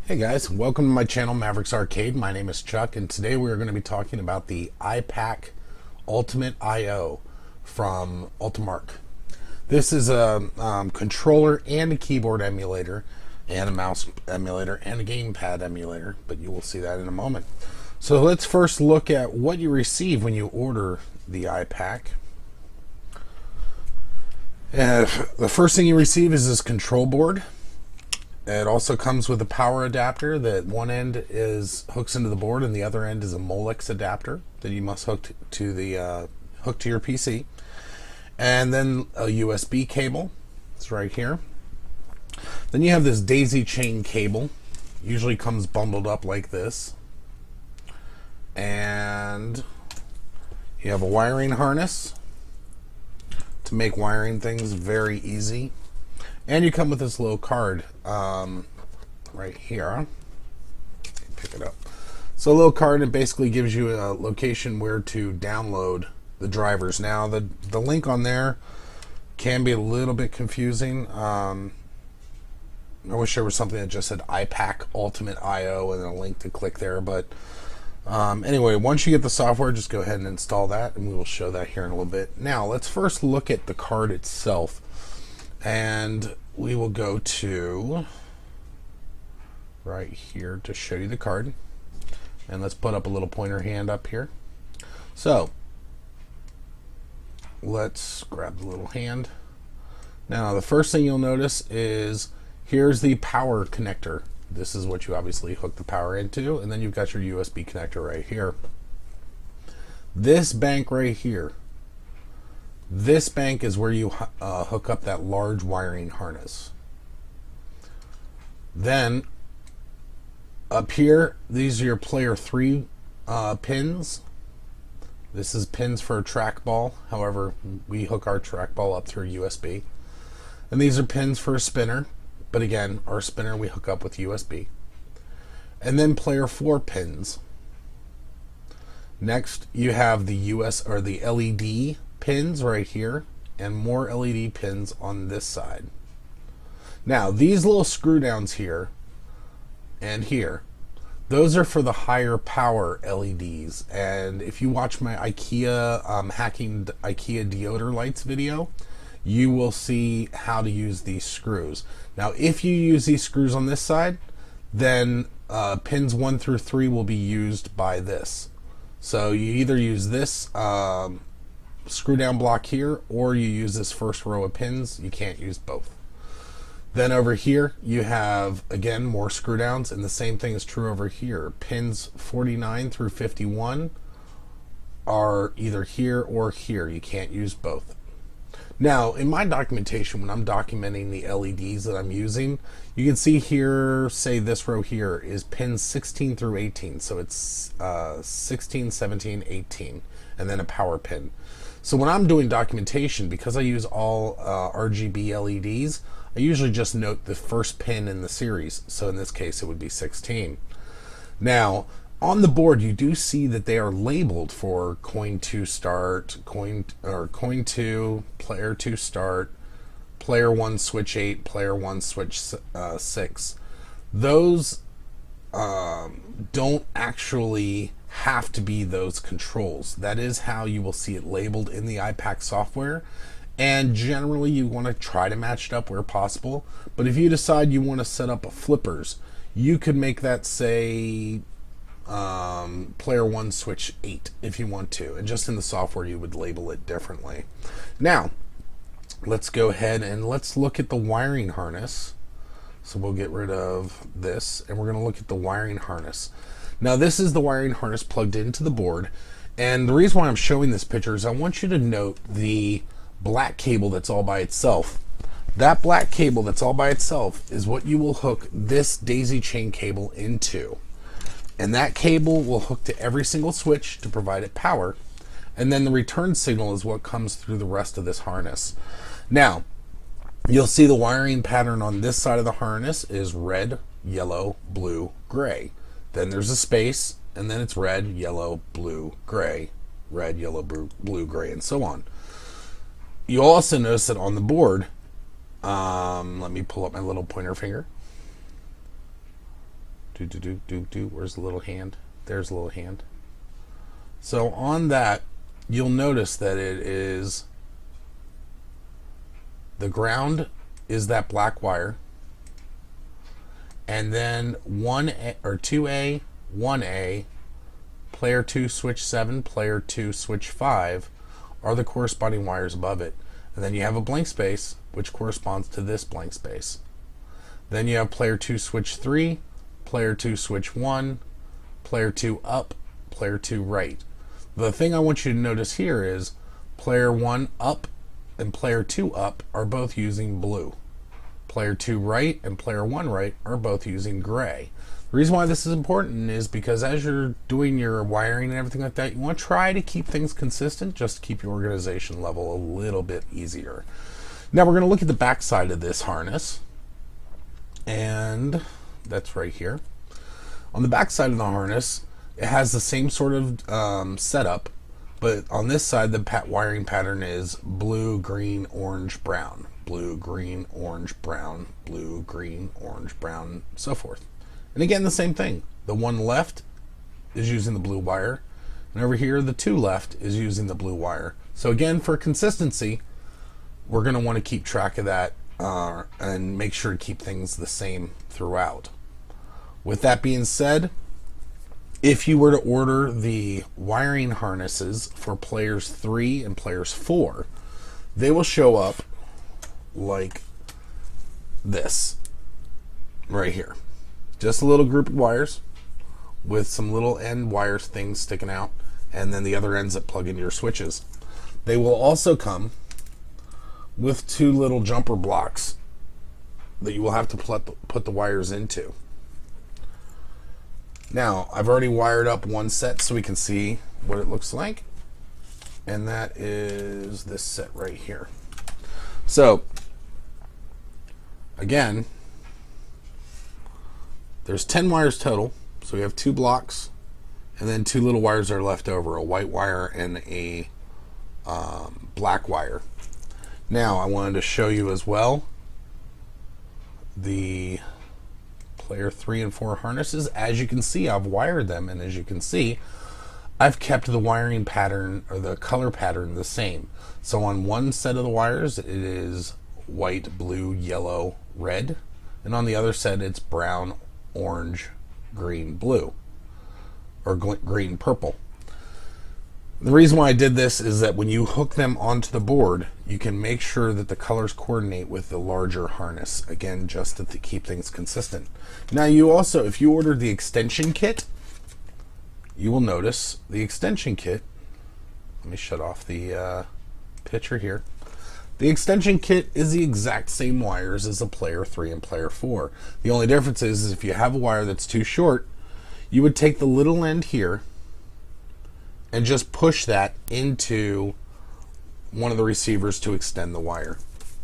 Hey guys, welcome to my channel Mavericks Arcade. My name is Chuck and today we're going to be talking about the I-PAC Ultimate I from Ultimarc. This is a controller and a keyboard emulator and a mouse emulator and a gamepad emulator, but you will see that in a moment. So let's first look at what you receive when you order the I-PAC. The first thing you receive is this control board. It also comes with a power adapter that one end hooks into the board and the other end is a Molex adapter that you must hook to your PC. And then a USB cable. It's right here. Then you have this daisy chain cable. Usually comes bundled up like this. And you have a wiring harness to make wiring things very easy. And you come with this little card right here. Pick it up. So a little card, it basically gives you a location where to download the drivers. Now the link on there can be a little bit confusing. I wish there was something that just said I-PAC Ultimate I/O and then a link to click there. But anyway, once you get the software, just go ahead and install that, and we will show that here in a little bit. Now let's first look at the card itself. And we will go to right here to show you the card. And let's put up a little pointer hand up here. So let's grab the little hand. Now the first thing you'll notice is here's the power connector. This is what you obviously hook the power into, and then you've got your USB connector right here. This bank right here, this bank is where you hook up that large wiring harness. Then up here, these are your player 3 pins. This is pins for a trackball. However, we hook our trackball up through USB. And these are pins for a spinner. But again, our spinner we hook up with USB. And then player 4 pins. Next, you have the the LED pins right here, and more LED pins on this side. Now these little screw downs here and here, those are for the higher power LEDs. And if you watch my IKEA hacking IKEA deodor lights video, you will see how to use these screws. Now if you use these screws on this side, then pins 1 through 3 will be used by this. So you either use this screw down block here, or you use this first row of pins. You can't use both. Then over here you have again more screw downs, and the same thing is true over here. Pins 49 through 51 are either here or here. You can't use both. Now in my documentation, when I'm documenting the LEDs that I'm using, you can see here, say this row here is pins 16 through 18. So it's 16, 17, 18, and then a power pin. So when I'm doing documentation, because I use all RGB LEDs, I usually just note the first pin in the series. So in this case, it would be 16. Now, on the board, you do see that they are labeled for coin 2 start, coin 2, player 2 start, player 1 switch 8, player 1 switch 6. Those don't actually have to be those controls. That is how you will see it labeled in the I-PAC software, and generally you want to try to match it up where possible. But if you decide you want to set up a flippers, you could make that say player 1 switch 8 if you want to, and just in the software you would label it differently. Now let's go ahead and let's look at the wiring harness. So we'll get rid of this, and we're going to look at the wiring harness. Now this is the wiring harness plugged into the board, and the reason why I'm showing this picture is I want you to note the black cable that's all by itself. That black cable that's all by itself is what you will hook this daisy chain cable into. And that cable will hook to every single switch to provide it power, and then the return signal is what comes through the rest of this harness. Now you'll see the wiring pattern on this side of the harness is red, yellow, blue, gray. Then there's a space, and then it's red, yellow, blue, gray, red, yellow, blue, gray, and so on. You'll also notice that on the board, let me pull up my little pointer finger. Where's the little hand? There's a little hand. So on that, you'll notice that it is, the ground is that black wire, and then 1A or 2A, 1A, player 2 switch 7, player 2 switch 5 are the corresponding wires above it. And then you have a blank space which corresponds to this blank space. Then you have player 2 switch 3, player 2 switch 1, player 2 up, player 2 right. The thing I want you to notice here is player 1 up and player 2 up are both using blue. Player 2 right and player 1 right are both using gray. The reason why this is important is because as you're doing your wiring and everything like that, you want to try to keep things consistent just to keep your organization level a little bit easier. Now we're going to look at the back side of this harness, and that's right here. On the back side of the harness, it has the same sort of setup, but on this side the wiring pattern is blue, green, orange, brown, blue, green, orange, brown, blue, green, orange, brown, so forth. And again, the same thing. The one left is using the blue wire, and over here the two left is using the blue wire. So again, for consistency, we're going to want to keep track of that and make sure to keep things the same throughout. With that being said, if you were to order the wiring harnesses for players 3 and players 4, they will show up like this right here. Just a little group of wires with some little end wires things sticking out, and then the other ends that plug into your switches. They will also come with 2 little jumper blocks that you will have to put the wires into. Now, I've already wired up one set so we can see what it looks like, and that is this set right here. So, again, there's 10 wires total, so we have 2 blocks, and then 2 little wires are left over, a white wire and a black wire. Now, I wanted to show you as well the player 3 and 4 harnesses. As you can see, I've wired them, and as you can see, I've kept the wiring pattern or the color pattern the same. So on one set of the wires, it is white, blue, yellow, red, and on the other set, it's brown, orange, green, blue, or green, purple. The reason why I did this is that when you hook them onto the board, you can make sure that the colors coordinate with the larger harness, again, just to keep things consistent. Now, you also, if you ordered the extension kit, you will notice the extension kit. Let me shut off the picture here. The extension kit is the exact same wires as the player 3 and player 4. The only difference is if you have a wire that's too short, you would take the little end here and just push that into one of the receivers to extend the wire.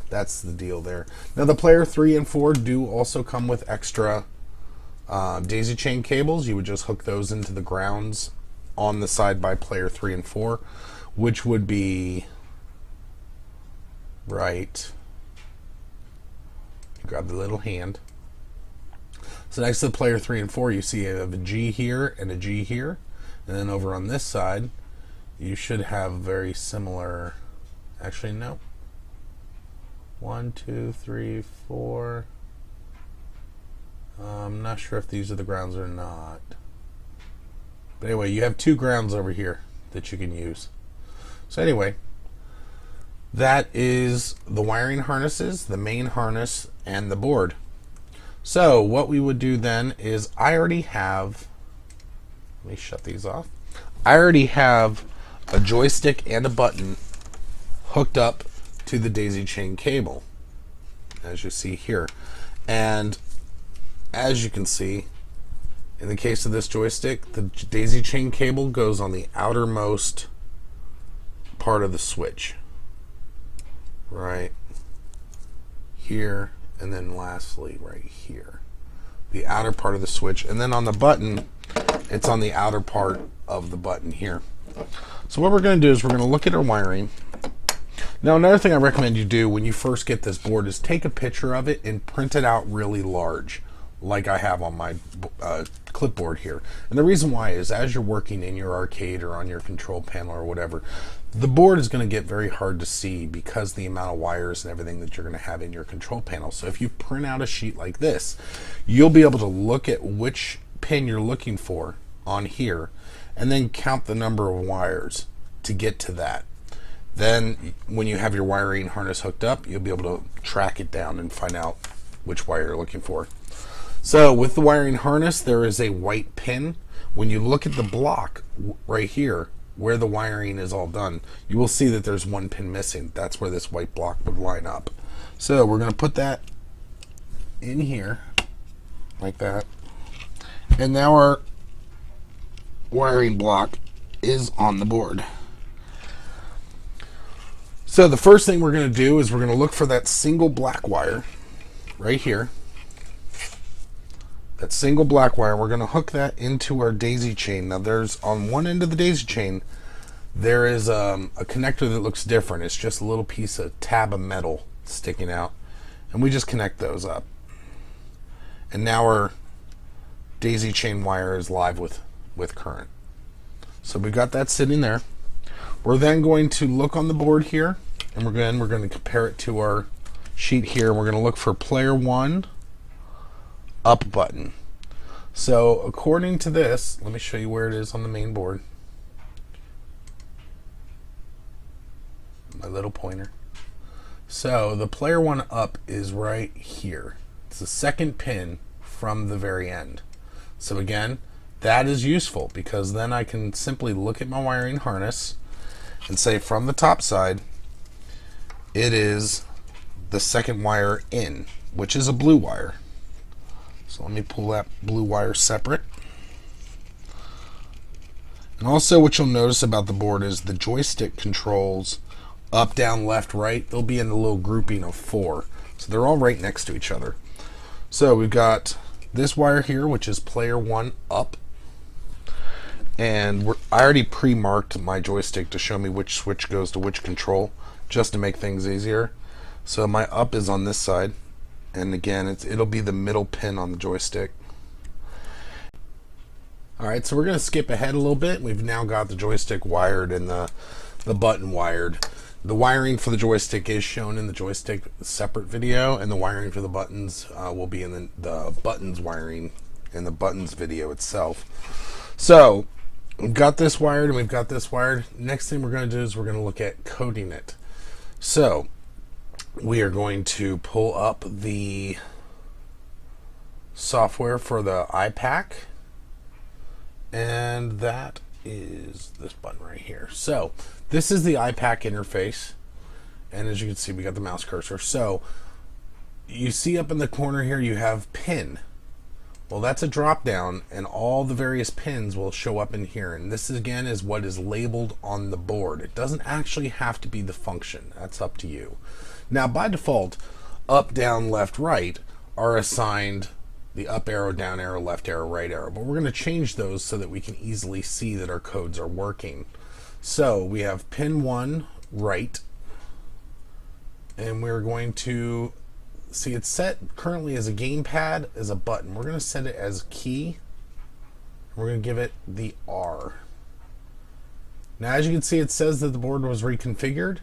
That's the deal there. Now, the player 3 and 4 do also come with extra daisy chain cables. You would just hook those into the grounds on the side by player 3 and 4, which would be right. Grab the little hand. So next to the player 3 and 4, you see you have a G here and a G here. And then over on this side, you should have very similar, actually no, 1, 2, 3, 4. I'm not sure if these are the grounds or not. But anyway, you have 2 grounds over here that you can use. So anyway, that is the wiring harnesses, the main harness, and the board. So what we would do then is I already have, let me shut these off. I already have a joystick and a button hooked up to the daisy chain cable, as you see here. And as you can see, in the case of this joystick, the daisy chain cable goes on the outermost part of the switch. Right here, and then lastly right here. The outer part of the switch. And then on the button, it's on the outer part of the button here. So what we're going to do is we're going to look at our wiring. Now, another thing I recommend you do when you first get this board is take a picture of it and print it out really large. like I have on my clipboard here. And the reason why is as you're working in your arcade or on your control panel or whatever, the board is going to get very hard to see because the amount of wires and everything that you're going to have in your control panel. So if you print out a sheet like this, you'll be able to look at which pin you're looking for on here and then count the number of wires to get to that. Then when you have your wiring harness hooked up, you'll be able to track it down and find out which wire you're looking for. So with the wiring harness, there is a white pin. When you look at the block right here, where the wiring is all done, you will see that there's one pin missing. That's where this white block would line up. So we're going to put that in here, like that. And now our wiring block is on the board. So the first thing we're going to do is we're going to look for that single black wire right here. That single black wire, we're going to hook that into our daisy chain. Now there's, on one end of the daisy chain, there is a connector that looks different. It's just a little piece of tab of metal sticking out. And we just connect those up. And now our daisy chain wire is live with current. So we've got that sitting there. We're then going to look on the board here, and we're going to compare it to our sheet here. We're going to look for player 1 up button. So according to this, let me show you where it is on the main board. My little pointer. So the player 1 up is right here. It's the second pin from the very end. So again, that is useful because then I can simply look at my wiring harness and say from the top side, it is the second wire in, which is a blue wire. So let me pull that blue wire separate. And also what you'll notice about the board is the joystick controls up, down, left, right. They'll be in a little grouping of 4. So they're all right next to each other. So we've got this wire here, which is player 1 up. And I already pre-marked my joystick to show me which switch goes to which control, just to make things easier. So my up is on this side. And again, it'll be the middle pin on the joystick. Alright, so we're going to skip ahead a little bit. We've now got the joystick wired and the button wired. The wiring for the joystick is shown in the joystick separate video, and the wiring for the buttons will be in the buttons wiring in the buttons video itself. So we've got this wired and we've got this wired. Next thing we're going to do is we're going to look at coding it. So we are going to pull up the software for the I-PAC, and that is this button right here. So this is the I-PAC interface, and as you can see, we got the mouse cursor. So you see up in the corner here you have pin. Well, that's a drop down, and all the various pins will show up in here, and this again is what is labeled on the board. It doesn't actually have to be the function. That's up to you. Now by default, up, down, left, right are assigned the up arrow, down arrow, left arrow, right arrow, but we're going to change those so that we can easily see that our codes are working. So we have pin 1 right, and we're going to see it's set currently as a gamepad, as a button. We're going to set it as key. We're going to give it the R. Now as you can see, it says that the board was reconfigured.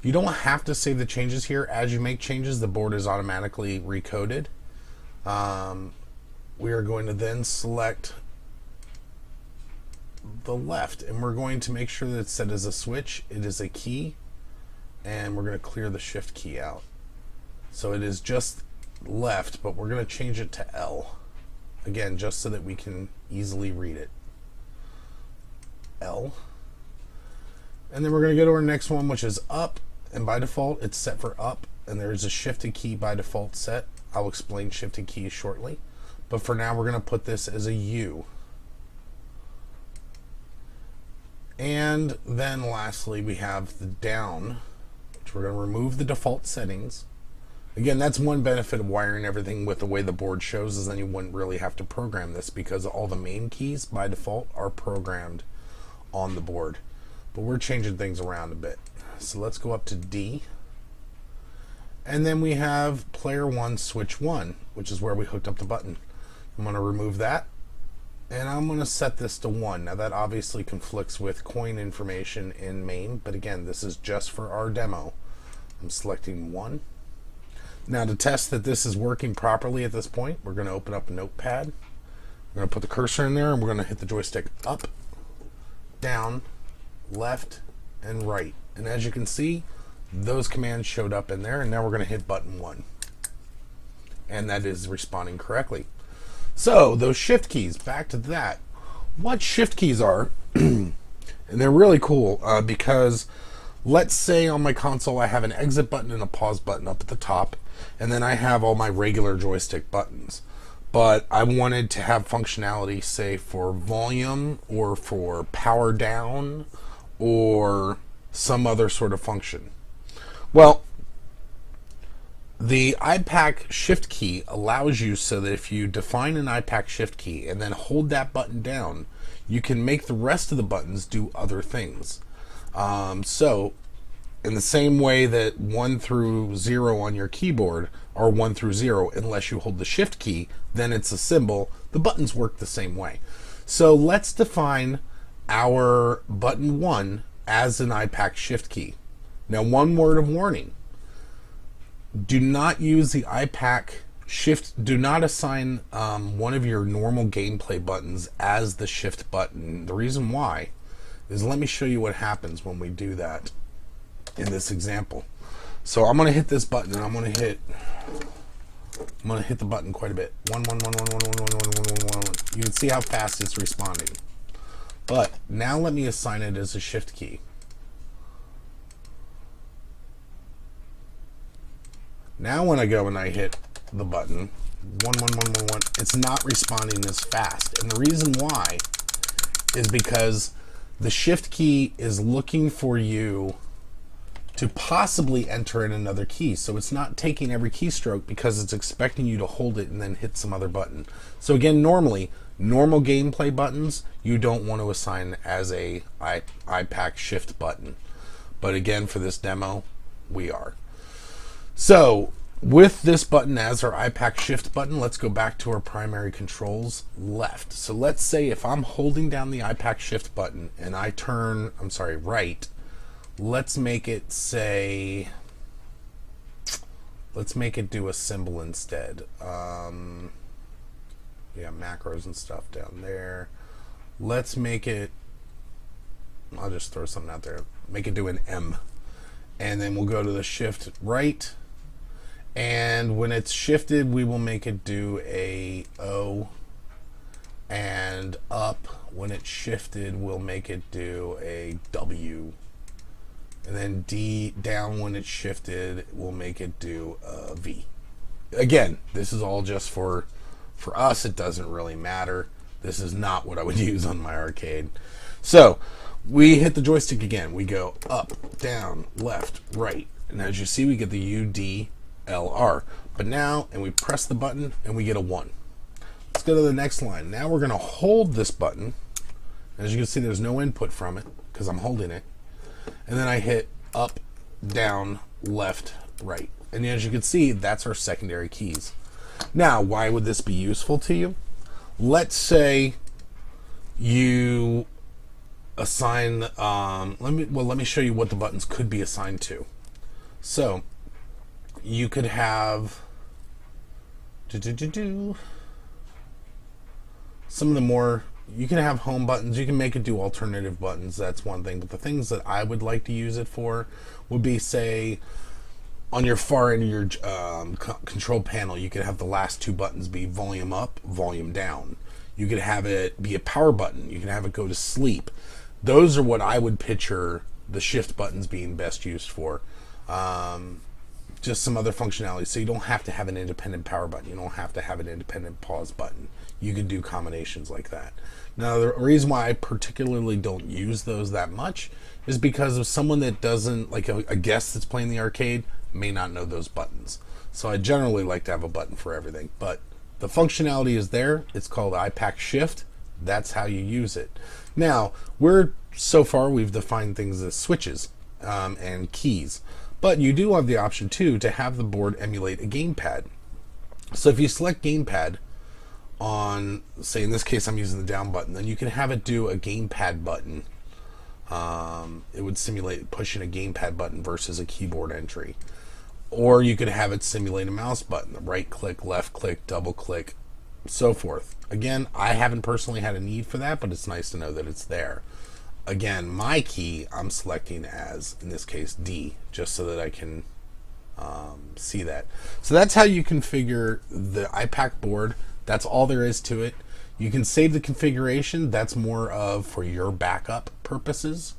You don't have to save the changes here. As you make changes, the board is automatically recoded. We are going to then select the left, and we're going to make sure that it's set as a switch. It is a key, and we're going to clear the shift key out. So it is just left, but we're going to change it to L. Again, just so that we can easily read it. L. And then we're going to go to our next one, which is up, and by default it's set for up, and there is a shifted key by default set. I'll explain shifted keys shortly, but for now we're going to put this as a U. And then lastly we have the down, which we're going to remove the default settings. Again, that's one benefit of wiring everything with the way the board shows, is then you wouldn't really have to program this because all the main keys by default are programmed on the board. But we're changing things around a bit. So let's go up to D. And then we have player 1 switch 1, which is where we hooked up the button. I'm going to remove that, and I'm going to set this to 1. Now that obviously conflicts with coin information in main, but again, this is just for our demo. I'm selecting 1. Now to test that this is working properly at this point, we're going to open up a notepad. We're going to put the cursor in there, and we're going to hit the joystick up, down, left, and right. And as you can see, those commands showed up in there, and now we're going to hit button 1. And that is responding correctly. So those shift keys, back to that. What shift keys are, and they're really cool because let's say on my console I have an exit button and a pause button up at the top, and then I have all my regular joystick buttons. But I wanted to have functionality, say, for volume or for power down or some other sort of function. Well, the I-PAC shift key allows you so that if you define an I-PAC shift key and then hold that button down, you can make the rest of the buttons do other things. So in the same way that 1 through 0 on your keyboard are 1 through 0, unless you hold the shift key, then it's a symbol. The buttons work the same way. So let's define our button 1 as an I-PAC shift key. Now, one word of warning. Do not use the I-PAC shift. Do not assign one of your normal gameplay buttons as the shift button. The reason why is, let me show you what happens when we do that in this example. So I'm going to hit this button, and I'm going to hit the button quite a bit. 1 1 1 1 1 1 1 1 1 1 1. You can see how fast it's responding. But now let me assign it as a shift key. Now when I go and I hit the button 1 1 1 1 1, it's not responding as fast. And the reason why is because the shift key is looking for you to possibly enter in another key. So it's not taking every keystroke because it's expecting you to hold it and then hit some other button. So again, normally, normal gameplay buttons, you don't want to assign as a I-PAC shift button. But again, for this demo, we are. So with this button as our I-PAC shift button, let's go back to our primary controls left. So let's say if I'm holding down the I-PAC shift button and I turn, right, let's make it say, let's make it do a symbol instead. Yeah, macros and stuff down there. Let's make it, I'll just throw something out there. Make it do an M. And then we'll go to the shift right. And when it's shifted, we will make it do a O. And up, when it's shifted, we'll make it do a W. And then D, down when it's shifted, we'll make it do a V. Again, this is all just for us. It doesn't really matter. This is not what I would use on my arcade. So we hit the joystick again. We go up, down, left, right. And as you see, we get the UDLR. But now, and we press the button and we get a 1. Let's go to the next line. Now we're going to hold this button. As you can see, there's no input from it because I'm holding it. And then I hit up, down, left, right. And as you can see, that's our secondary keys. Now, why would this be useful to you? Let's say you assign, let me show you what the buttons could be assigned to. So you could have some of the more, you can have home buttons, you can make it do alternative buttons, that's one thing. But the things that I would like to use it for would be, say, on your far end of your control panel, you could have the last 2 buttons be volume up, volume down. You could have it be a power button. You can have it go to sleep. Those are what I would picture the shift buttons being best used for. Just some other functionality. So you don't have to have an independent power button. You don't have to have an independent pause button. You can do combinations like that. Now, the reason why I particularly don't use those that much is because of someone that doesn't, like a guest that's playing the arcade, may not know those buttons. So I generally like to have a button for everything. But the functionality is there. It's called I-PAC Shift. That's how you use it. Now, so far we've defined things as switches and keys. But you do have the option, too, to have the board emulate a gamepad. So if you select gamepad on, say in this case I'm using the down button, then you can have it do a gamepad button. It would simulate pushing a gamepad button versus a keyboard entry. Or you could have it simulate a mouse button, right click, left click, double click, so forth. Again, I haven't personally had a need for that, but it's nice to know that it's there. Again, my key I'm selecting as, in this case, D, just so that I can see that. So that's how you configure the I-PAC board. That's all there is to it. You can save the configuration. That's more of for your backup purposes.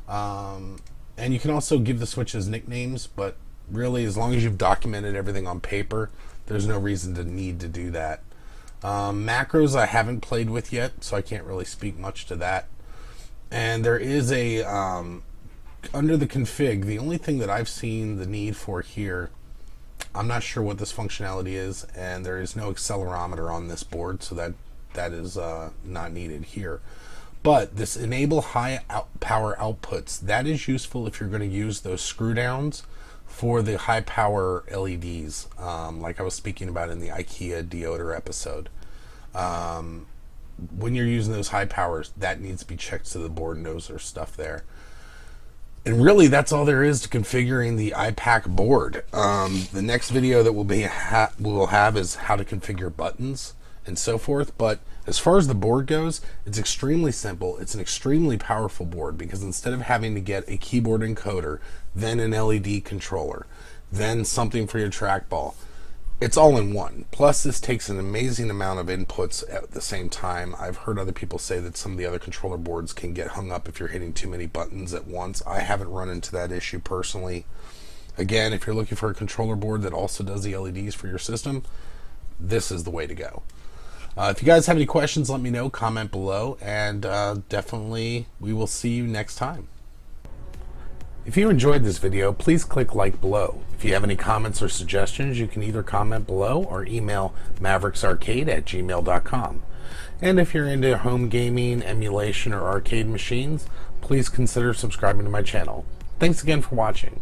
And you can also give the switches nicknames, but really, as long as you've documented everything on paper, there's no reason to need to do that. Macros I haven't played with yet, so I can't really speak much to that. And there is a, under the config, the only thing that I've seen the need for here, I'm not sure what this functionality is, and there is no accelerometer on this board, so that is not needed here. But this enable high power outputs, that is useful if you're going to use those screw downs for the high power LEDs, like I was speaking about in the IKEA deodor episode. When you're using those high powers, that needs to be checked so the board knows there's stuff there. And really, that's all there is to configuring the I-PAC board. The next video that we'll have is how to configure buttons and so forth. But as far as the board goes, it's extremely simple. It's an extremely powerful board because instead of having to get a keyboard encoder, then an LED controller, then something for your trackball, it's all in one. Plus, this takes an amazing amount of inputs at the same time. I've heard other people say that some of the other controller boards can get hung up if you're hitting too many buttons at once. I haven't run into that issue personally. Again, if you're looking for a controller board that also does the LEDs for your system, this is the way to go. If you guys have any questions, let me know, comment below, and definitely we will see you next time. If you enjoyed this video, please click like below. If you have any comments or suggestions, you can either comment below or email mavericksarcade@gmail.com. And if you're into home gaming, emulation, or arcade machines, please consider subscribing to my channel. Thanks again for watching.